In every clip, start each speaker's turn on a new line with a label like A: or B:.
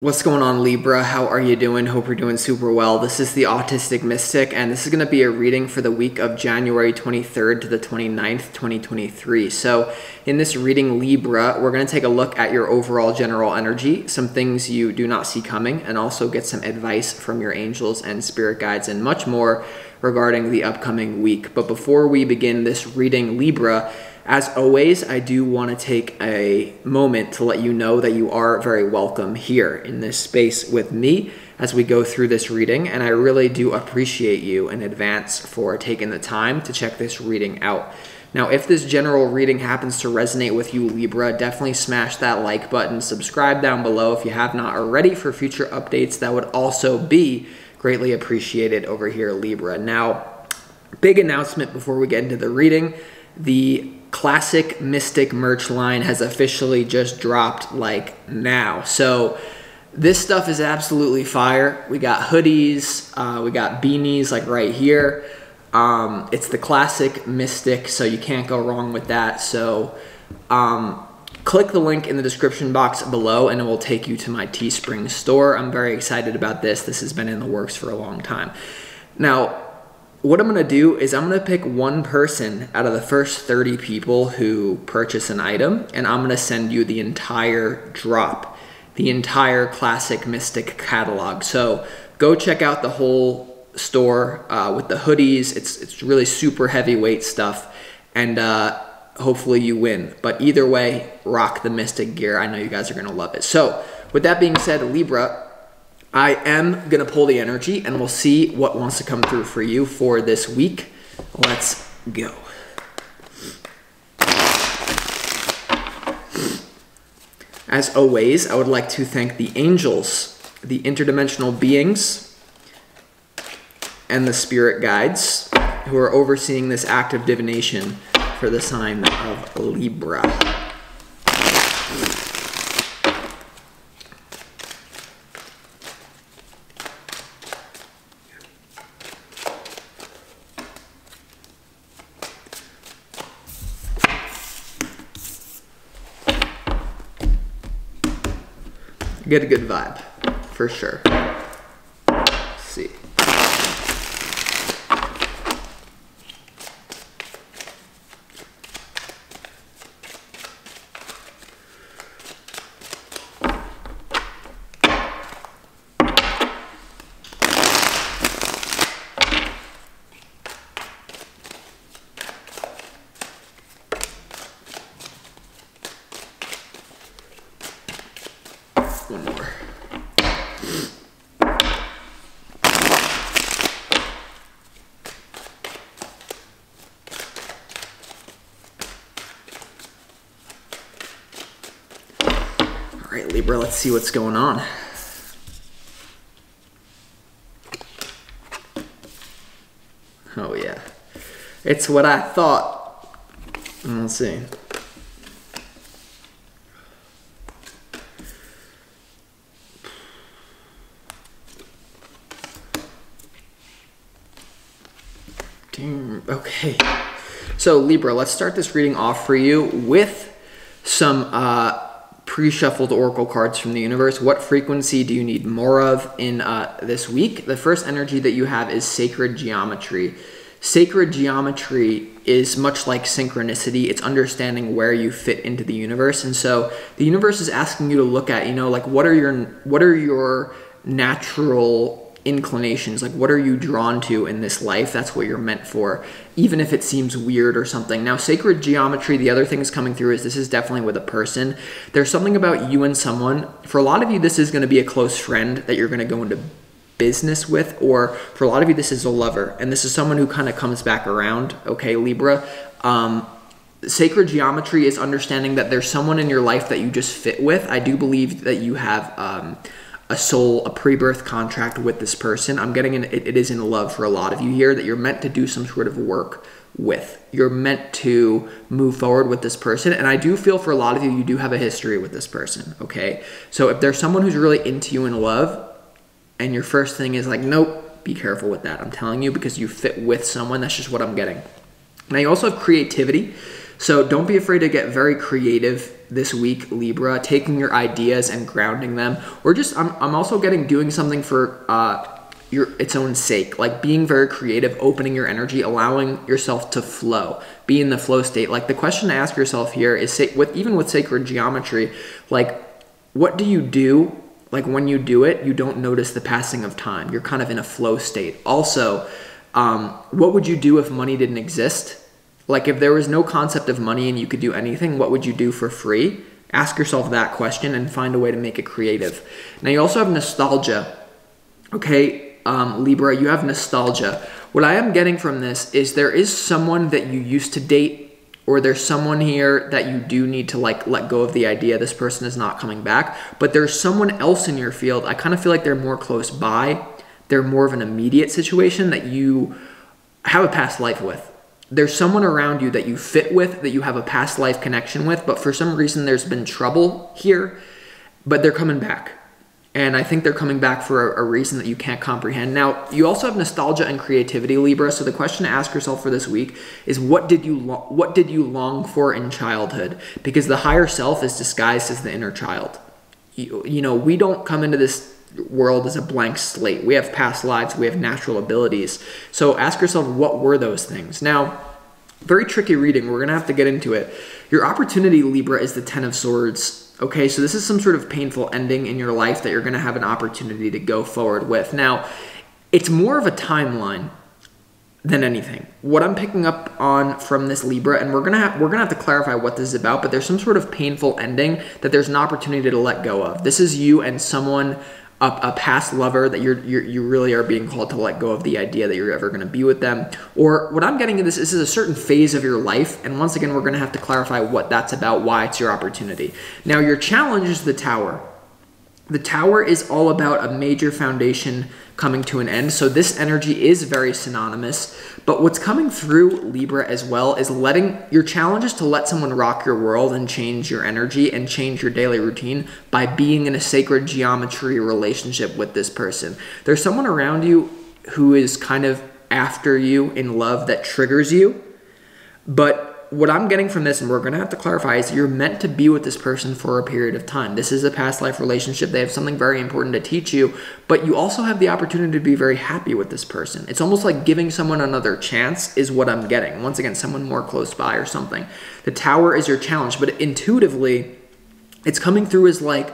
A: What's going on, Libra? How are you doing? Hope you're doing super well. This is the Autistic Mystic, and this is going to be a reading for the week of January 23rd to the 29th, 2023. So in this reading, Libra, we're going to take a look at your overall general energy, some things you do not see coming, and also get some advice from your angels and spirit guides and much more regarding the upcoming week. But before we begin this reading, Libra, as always, I do want to take a moment to let you know that you are very welcome here in this space with me as we go through this reading, and I really do appreciate you in advance for taking the time to check this reading out. Now, if this general reading happens to resonate with you, Libra, definitely smash that like button, subscribe down below if you have not already for future updates. That would also be greatly appreciated over here, Libra. Now, big announcement before we get into the reading. The Classic Mystic merch line has officially just dropped like now. So this stuff is absolutely fire. We got hoodies, we got beanies like right here. It's the Classic Mystic, so you can't go wrong with that. So click the link in the description box below and it will take you to my Teespring store. I'm very excited about this. This has been in the works for a long time. Now, what I'm going to do is I'm going to pick one person out of the first 30 people who purchase an item, and I'm going to send you the entire drop, the entire Classic Mystic catalog. So go check out the whole store with the hoodies. It's really super heavyweight stuff, and hopefully you win. But either way, rock the Mystic gear. I know you guys are going to love it. So with that being said, Libra, I am going to pull the energy and we'll see what wants to come through for you for this week. Let's go. As always, I would like to thank the angels, the interdimensional beings, and the spirit guides who are overseeing this act of divination for the sign of Libra. Get a good vibe, for sure. Let's see. One more. All right, Libra, let's see what's going on. Oh yeah, it's what I thought. Let's see. Okay, so Libra, let's start this reading off for you with some pre-shuffled oracle cards from the universe. What frequency do you need more of in this week? The first energy that you have is sacred geometry. Sacred geometry is much like synchronicity. It's understanding where you fit into the universe. And so the universe is asking you to look at, like what are your natural inclinations, like what are you drawn to in this life? That's what you're meant for, even if it seems weird or something. Now, sacred geometry, the other thing is coming through is this is definitely with a person. There's something about you and someone. For a lot of you, this is going to be a close friend that you're going to go into business with, or for a lot of you, this is a lover, and this is someone who kind of comes back around. Okay, Libra. Sacred geometry is understanding that there's someone in your life that you just fit with. I do believe that you have a pre-birth contract with this person. I'm getting it is in love for a lot of you here, that you're meant to do some sort of work with. You're meant to move forward with this person. And I do feel for a lot of you, you do have a history with this person, okay? So if there's someone who's really into you in love and your first thing is like, nope, be careful with that. I'm telling you, because you fit with someone. That's just what I'm getting. Now you also have creativity. So don't be afraid to get very creative this week, Libra, taking your ideas and grounding them, or just I'm also getting doing something for its own sake, like being very creative, opening your energy, allowing yourself to flow, be in the flow state. Like the question to ask yourself here is, even with sacred geometry, like what do you do? Like when you do it, you don't notice the passing of time. You're kind of in a flow state. Also, what would you do if money didn't exist? Like if there was no concept of money and you could do anything, what would you do for free? Ask yourself that question and find a way to make it creative. Now you also have nostalgia. Okay, Libra, you have nostalgia. What I am getting from this is there is someone that you used to date, or there's someone here that you do need to like let go of the idea this person is not coming back, but there's someone else in your field. I kind of feel like they're more close by. They're more of an immediate situation that you have a past life with. There's someone around you that you fit with, that you have a past life connection with, but for some reason there's been trouble here, but they're coming back. And I think they're coming back for a reason that you can't comprehend. Now, you also have nostalgia and creativity, Libra. So the question to ask yourself for this week is, what did you long for in childhood? Because the higher self is disguised as the inner child. You know, we don't come into this world as a blank slate. We have past lives. We have natural abilities. So ask yourself, what were those things? Now, very tricky reading. We're going to have to get into it. Your opportunity, Libra, is the Ten of Swords. Okay, so this is some sort of painful ending in your life that you're going to have an opportunity to go forward with. Now, it's more of a timeline than anything. What I'm picking up on from this, Libra, and we're gonna have to clarify what this is about, but there's some sort of painful ending that there's an opportunity to let go of. This is you and someone, a past lover that you really are being called to let go of the idea that you're ever going to be with them. Or what I'm getting at this is a certain phase of your life, and once again, we're going to have to clarify what that's about, why it's your opportunity. Now, your challenge is the Tower. The Tower is all about a major foundation coming to an end, so this energy is very synonymous. But what's coming through, Libra, as well, is your challenge is to let someone rock your world and change your energy and change your daily routine by being in a sacred geometry relationship with this person. There's someone around you who is kind of after you in love that triggers you, but what I'm getting from this, and we're going to have to clarify, is you're meant to be with this person for a period of time. This is a past life relationship. They have something very important to teach you, but you also have the opportunity to be very happy with this person. It's almost like giving someone another chance is what I'm getting. Once again, someone more close by or something. The Tower is your challenge, but intuitively, it's coming through as like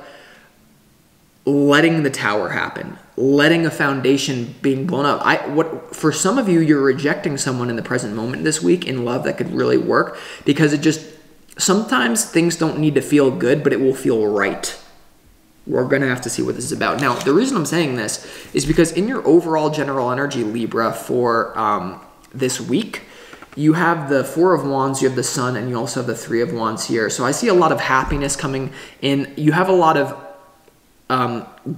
A: letting the Tower happen, letting a foundation being blown up. For some of you, you're rejecting someone in the present moment this week in love that could really work, because sometimes things don't need to feel good, but it will feel right. We're going to have to see what this is about. Now, the reason I'm saying this is because in your overall general energy, Libra, for this week, you have the Four of Wands, you have the Sun, and you also have the Three of Wands here. So I see a lot of happiness coming in. You have a lot of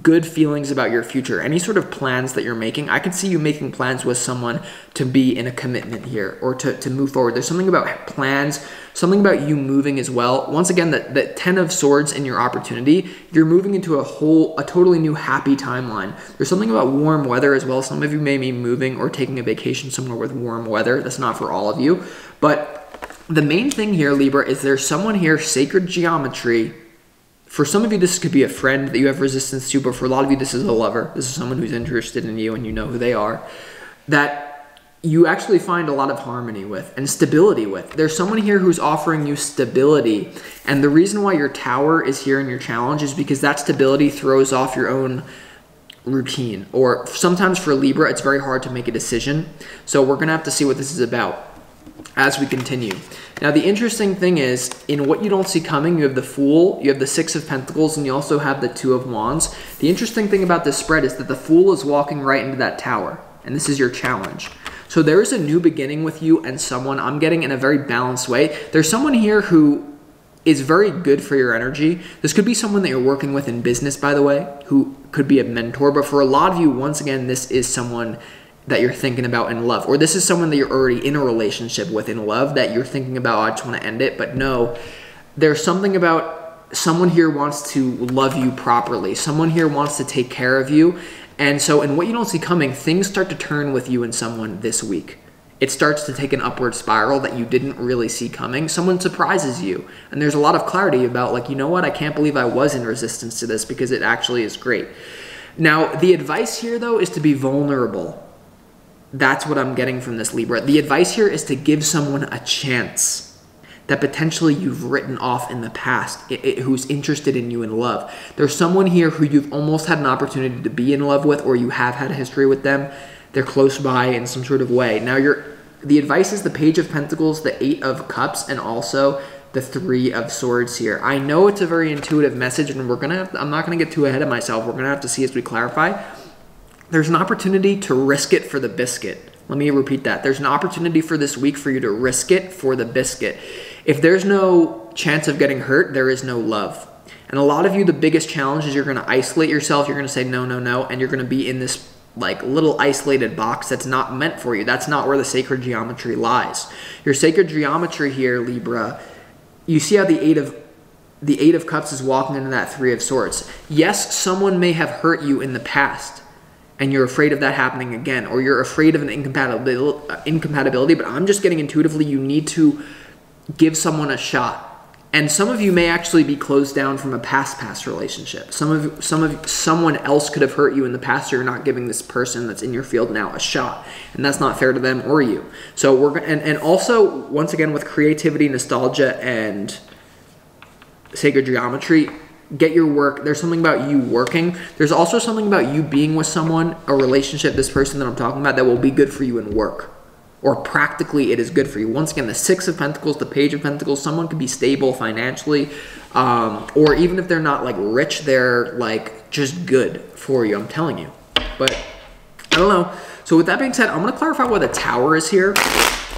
A: good feelings about your future. Any sort of plans that you're making, I can see you making plans with someone to be in a commitment here or to move forward. There's something about plans, something about you moving as well. Once again, the Ten of Swords in your opportunity, you're moving into a totally new happy timeline. There's something about warm weather as well. Some of you may be moving or taking a vacation somewhere with warm weather. That's not for all of you. But the main thing here, Libra, is there's someone here, sacred geometry. For some of you, this could be a friend that you have resistance to, but for a lot of you, this is a lover. This is someone who's interested in you and you know who they are, that you actually find a lot of harmony with and stability with. There's someone here who's offering you stability, and the reason why your Tower is here in your challenge is because that stability throws off your own routine, or sometimes for Libra, it's very hard to make a decision. So we're going to have to see what this is about as we continue. Now, the interesting thing is, in what you don't see coming, you have the Fool, you have the Six of Pentacles, and you also have the Two of Wands. The interesting thing about this spread is that the Fool is walking right into that Tower, and this is your challenge. So there is a new beginning with you and someone, I'm getting, in a very balanced way. There's someone here who is very good for your energy. This could be someone that you're working with in business, by the way, who could be a mentor, but for a lot of you, once again, this is someone that you're thinking about in love, or this is someone that you're already in a relationship with in love that you're thinking about, I just want to end it. But no, there's something about someone here wants to love you properly. Someone here wants to take care of you. And so in what you don't see coming, things start to turn with you and someone this week. it starts to take an upward spiral that you didn't really see coming. Someone surprises you, and there's a lot of clarity about like, you know what, I can't believe I was in resistance to this because it actually is great. Now, the advice here though is to be vulnerable. That's what I'm getting from this, Libra. The advice here is to give someone a chance that potentially you've written off in the past, who's interested in you in love. There's someone here who you've almost had an opportunity to be in love with, or you have had a history with them. They're close by in some sort of way. Now, the advice is the Page of Pentacles, the Eight of Cups, and also the Three of Swords here. I know it's a very intuitive message, and I'm not gonna get too ahead of myself. We're gonna have to see as we clarify. There's an opportunity to risk it for the biscuit. Let me repeat that. There's an opportunity for this week for you to risk it for the biscuit. If there's no chance of getting hurt, there is no love. And a lot of you, the biggest challenge is you're going to isolate yourself. You're going to say no, no, no. And you're going to be in this like little isolated box that's not meant for you. That's not where the sacred geometry lies. Your sacred geometry here, Libra, you see how the Eight of Cups is walking into that Three of Swords. Yes, someone may have hurt you in the past, and you're afraid of that happening again, or you're afraid of an incompatibility, but I'm just getting intuitively you need to give someone a shot. And some of you may actually be closed down from a past relationship. Someone else could have hurt you in the past, so you're not giving this person that's in your field now a shot, and that's not fair to them or you. So and also once again with creativity, nostalgia, and sacred geometry, get your work. There's something about you working. There's also something about you being with someone, a relationship, this person that I'm talking about, that will be good for you in work. Or practically it is good for you. Once again, the Six of Pentacles, the Page of Pentacles, someone could be stable financially, or even if they're not like rich, they're like just good for you, I'm telling you. But I don't know. So with that being said, I'm going to clarify why the Tower is here.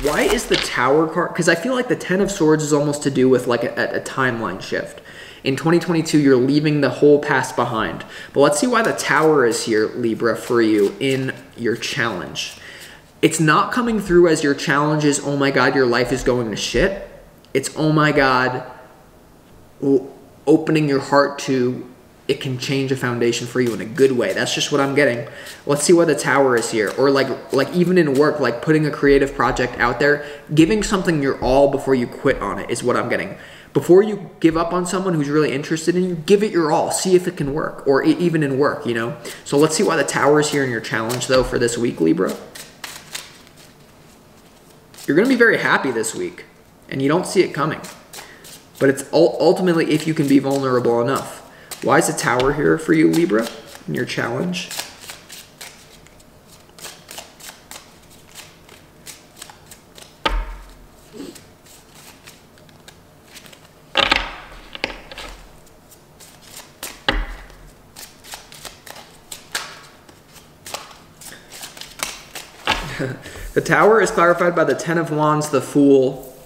A: Why is the Tower card? Because I feel like the Ten of Swords is almost to do with like a timeline shift. In 2022, you're leaving the whole past behind. But let's see why the Tower is here, Libra, for you in your challenge. It's not coming through as your challenge is, oh my God, your life is going to shit. It's, oh my God, opening your heart to it can change a foundation for you in a good way. That's just what I'm getting. Let's see why the Tower is here. Or like even in work, like putting a creative project out there, giving something your all before you quit on it is what I'm getting. Before you give up on someone who's really interested in you, give it your all. See if it can work, or even in work, you know? So let's see why the Tower is here in your challenge, though, for this week, Libra. You're going to be very happy this week, and you don't see it coming. But it's ultimately if you can be vulnerable enough. Why is the Tower here for you, Libra, in your challenge? The Tower is clarified by the Ten of Wands, the Fool,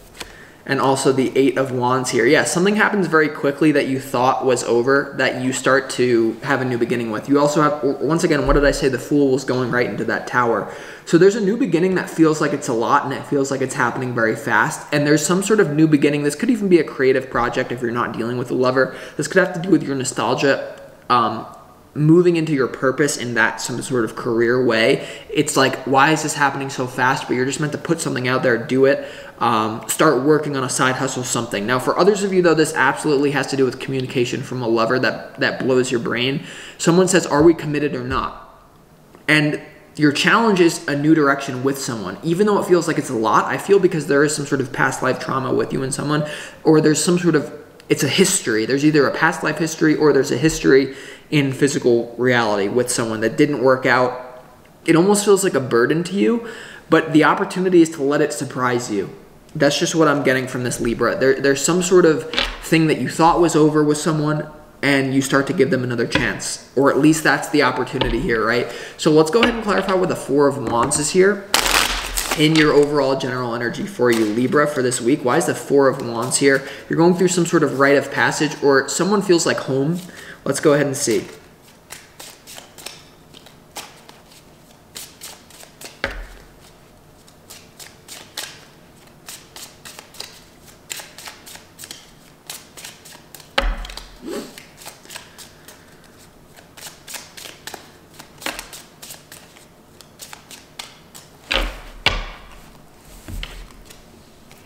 A: and also the Eight of Wands here. Yeah, something happens very quickly that you thought was over that you start to have a new beginning with. You also have, once again, what did I say? The Fool was going right into that Tower. So there's a new beginning that feels like it's a lot, and it feels like it's happening very fast. And there's some sort of new beginning. This could even be a creative project if you're not dealing with a lover. This could have to do with your nostalgia, moving into your purpose in that some sort of career way. It's like, why is this happening so fast? But you're just meant to put something out there, do it, start working on a side hustle, something. Now, for others of you, though, this absolutely has to do with communication from a lover that blows your brain. Someone says, are we committed or not? And your challenge is a new direction with someone. Even though it feels like it's a lot, I feel because there is some sort of past life trauma with you and someone, or there's some sort of, it's a history. There's either a past life history or there's a history in physical reality with someone that didn't work out. It almost feels like a burden to you, but the opportunity is to let it surprise you. That's just what I'm getting from this, Libra. There's some sort of thing that you thought was over with someone and you start to give them another chance, or at least that's the opportunity here, right? So let's go ahead and clarify what the Four of Wands is here in your overall general energy for you, Libra, for this week. Why is the Four of Wands here? You're going through some sort of rite of passage, or someone feels like home. Let's go ahead and see.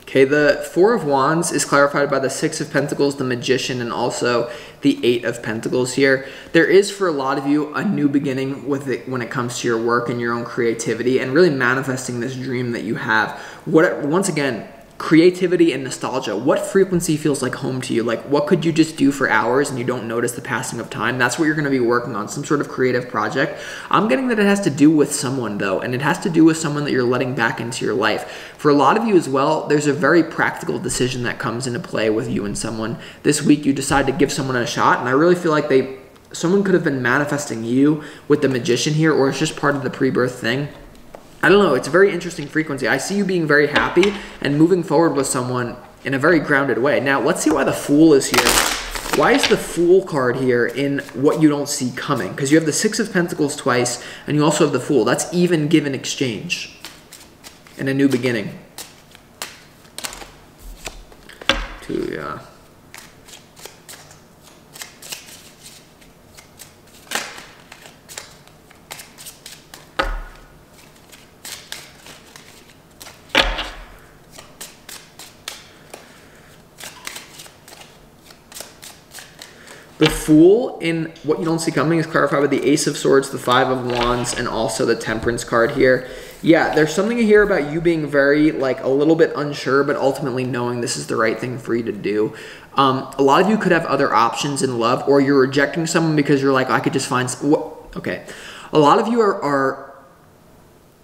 A: Okay, the Four of Wands is clarified by the Six of Pentacles, the Magician, and also the Eight of Pentacles here. There is, for a lot of you, a new beginning with it when it comes to your work and your own creativity and really manifesting this dream that you have. Once again, creativity and nostalgia. What frequency feels like home to you? Like, what could you just do for hours and you don't notice the passing of time? That's what you're going to be working on, some sort of creative project. I'm getting that it has to do with someone, though, and it has to do with someone that you're letting back into your life. For a lot of you as well, there's a very practical decision that comes into play with you and someone. This week, you decide to give someone a shot, and I really feel like someone could have been manifesting you with the Magician here, or it's just part of the pre-birth thing. I don't know, it's a very interesting frequency. I see you being very happy and moving forward with someone in a very grounded way. Now, let's see why the Fool is here. Why is the Fool card here in what you don't see coming? Because you have the Six of Pentacles twice, and you also have the Fool. That's even, give, and exchange. And a new beginning. Yeah. The Fool in what you don't see coming is clarified with the Ace of Swords, the Five of Wands, and also the Temperance card here. Yeah, there's something here about you being very, like, a little bit unsure, but ultimately knowing this is the right thing for you to do. A lot of you could have other options in love, or you're rejecting someone because you're like, I could just find... Okay. A lot of you are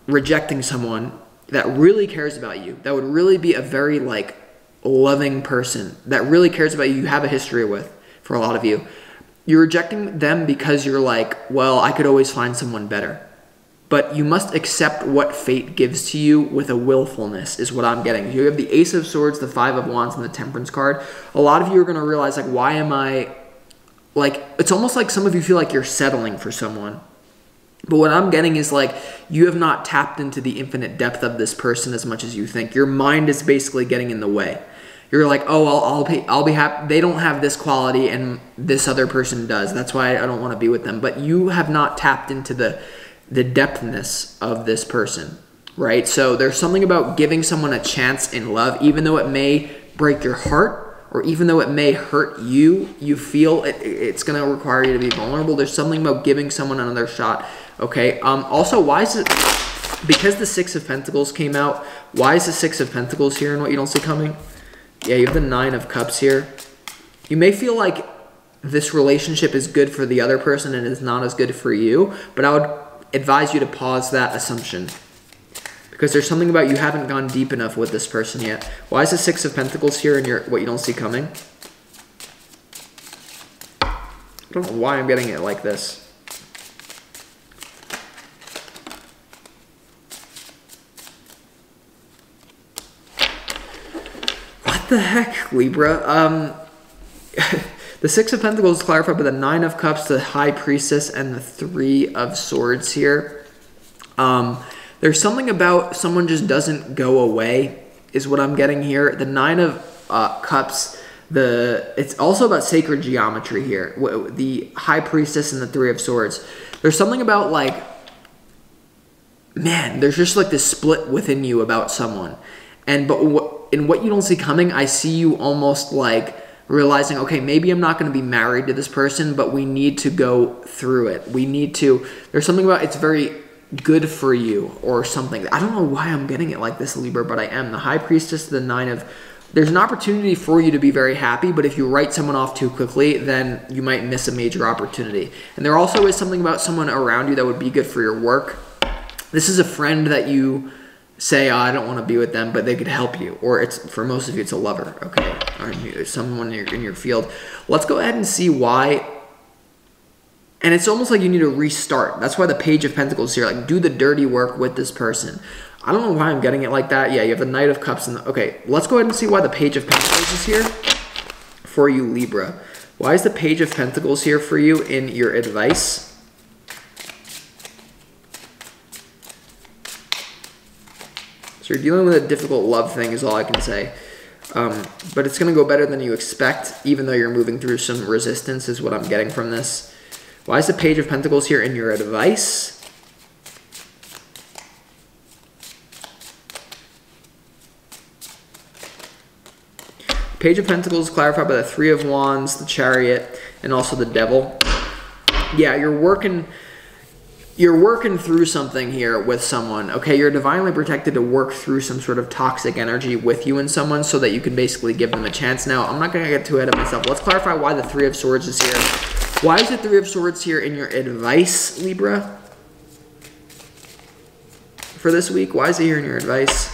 A: rejecting someone that really cares about you, that would really be a very, like, loving person, that really cares about you, you have a history with. For a lot of you, you're rejecting them because you're like, well, I could always find someone better. But you must accept what fate gives to you with a willfulness, is what I'm getting. You have the Ace of Swords, the Five of Wands, and the Temperance card. A lot of you are going to realize, like, why am I... Like, it's almost like some of you feel like you're settling for someone. But what I'm getting is, like, you have not tapped into the infinite depth of this person as much as you think. Your mind is basically getting in the way. You're like, oh, I'll be happy. They don't have this quality and this other person does. That's why I don't want to be with them. But you have not tapped into the depthness of this person, right? So there's something about giving someone a chance in love, even though it may break your heart or even though it may hurt you, you feel it's going to require you to be vulnerable. There's something about giving someone another shot, okay? Also, why is it, because the Six of Pentacles came out, why is the Six of Pentacles here and what you don't see coming? Yeah, you have the Nine of Cups here. You may feel like this relationship is good for the other person and is not as good for you, but I would advise you to pause that assumption because there's something about you haven't gone deep enough with this person yet. Why is the Six of Pentacles here in what you don't see coming? I don't know why I'm getting it like this. What the heck, Libra? The Six of Pentacles is clarified by the Nine of Cups, the High Priestess, and the Three of Swords here. There's something about someone just doesn't go away, is what I'm getting here. The Nine of Cups, it's also about sacred geometry here. The High Priestess and the Three of Swords. There's something about, like, man, there's just like this split within you about someone. But in what you don't see coming, I see you almost like realizing, okay, maybe I'm not going to be married to this person, but we need to go through it. There's something about it's very good for you or something. I don't know why I'm getting it like this, Libra, but I am. The High Priestess, the Nine of... There's an opportunity for you to be very happy, but if you write someone off too quickly, then you might miss a major opportunity. And there also is something about someone around you that would be good for your work. This is a friend that you say, oh, I don't want to be with them, but they could help you. Or it's, for most of you, it's a lover, okay? Or someone in your field. Let's go ahead and see why. And it's almost like you need to restart. That's why the Page of Pentacles is here. Like, do the dirty work with this person. I don't know why I'm getting it like that. Yeah, you have the Knight of Cups. Okay, let's go ahead and see why the Page of Pentacles is here for you, Libra. Why is the Page of Pentacles here for you in your advice? So you're dealing with a difficult love thing is all I can say. But it's going to go better than you expect, even though you're moving through some resistance is what I'm getting from this. Why is the Page of Pentacles here in your advice? Page of Pentacles clarified by the Three of Wands, the Chariot, and also the Devil. Yeah, you're working through something here with someone, okay? You're divinely protected to work through some sort of toxic energy with you and someone so that you can basically give them a chance. Now, I'm not going to get too ahead of myself. Let's clarify why the Three of Swords is here. Why is the Three of Swords here in your advice, Libra? For this week, why is it here in your advice?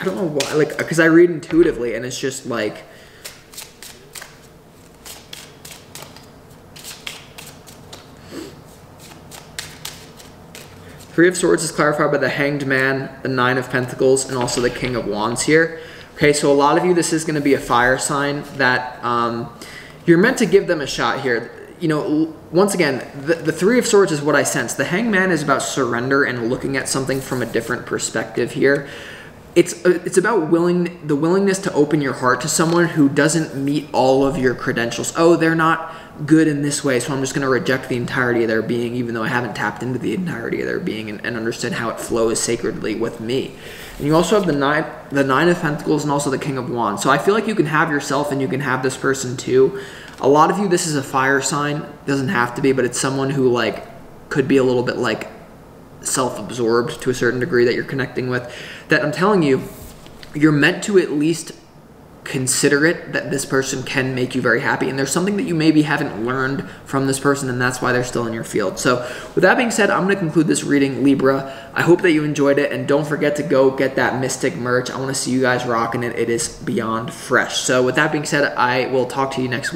A: I don't know why, like, because I read intuitively and it's just like, Three of Swords is clarified by the Hanged Man, the Nine of Pentacles, and also the King of Wands here. Okay, so a lot of you, this is going to be a fire sign that you're meant to give them a shot here. You know, once again, the Three of Swords is what I sense. The Hanged Man is about surrender and looking at something from a different perspective here. It's about the willingness to open your heart to someone who doesn't meet all of your credentials. Oh, they're not good in this way, so I'm just going to reject the entirety of their being, even though I haven't tapped into the entirety of their being and understood how it flows sacredly with me. And you also have the Nine of Pentacles and also the King of Wands. So I feel like you can have yourself and you can have this person too. A lot of you, this is a fire sign. It doesn't have to be, but it's someone who like could be a little bit like self-absorbed to a certain degree that you're connecting with, that I'm telling you, you're meant to at least consider it, that this person can make you very happy, and there's something that you maybe haven't learned from this person, and that's why they're still in your field. So with that being said, I'm going to conclude this reading, Libra. I hope that you enjoyed it, and don't forget to go get that Mystic merch. I want to see you guys rocking it. It is beyond fresh. So with that being said, I will talk to you next week.